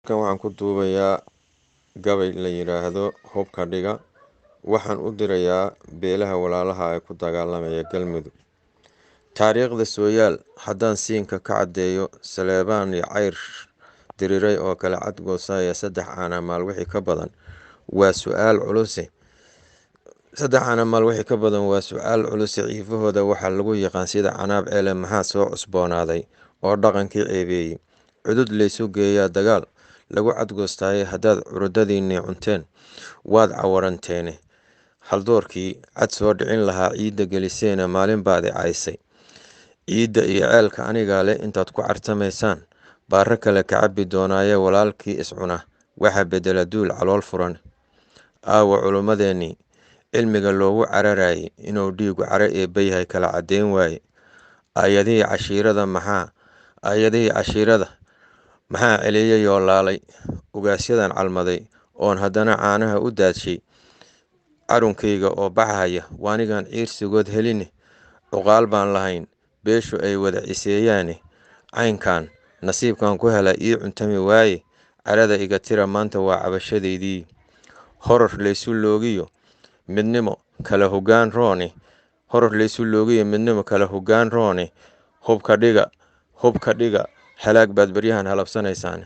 Kan waxaan ku duubayaa gabay la yiraahdo hubka dhiga. Waxaan u dirayaa beelaha walaalaha ee ku dagaalamaya Galmudug. Taariikhda sooyaal haddaan siinka ka caddeeyo Saleebaan iyo Cayr diray oo kala cadgoosaya 3 caanamaal wixii ka badan waa su'aal culus. 3 caanamaal wixii ka badan waa su'aal culus. Ciifahooda waxaa lagu yaqaan sida canaab ceele maxaa soo cusboonaaday oo dhaqankii ceebeeyay. Cudud laysu geeyaa dagaal lagu cadgoostay haddaad curudadiinni cunteen waad cawaranteene. Haldoorkii cad soo dhicin lahaa ciidda geliseena maalin baad caysay. Ciidda iyo ceelka anigaa leh intaad ku cartamaysaan baara kale ka cabbi doonaaye walaalkii iscuna waxa bedela duul calool furan. Aawa culumadeennii cilmiga loogu cararayay inuu dhiigu care eebbayahay kala caddeyn waaye. Aayadihii cashiirada maxaa celiyay oo laalay. Ugaasyadan calmaday oon haddana caanaha u daadshay. Carunkayga oo baxaya waanigan ciirsigood helin. Cuqaal baan lahayn beeshu ay wada ciseeyaane. Caynkan nasiibkan ku hela ii cuntami waaye. Carada iga tira maanta waa cabashadeydii. Horor laysu loogiyo midnimo kala hoggaan roone. Hubka dhiga halaag baad baryahan halabsanaysaan.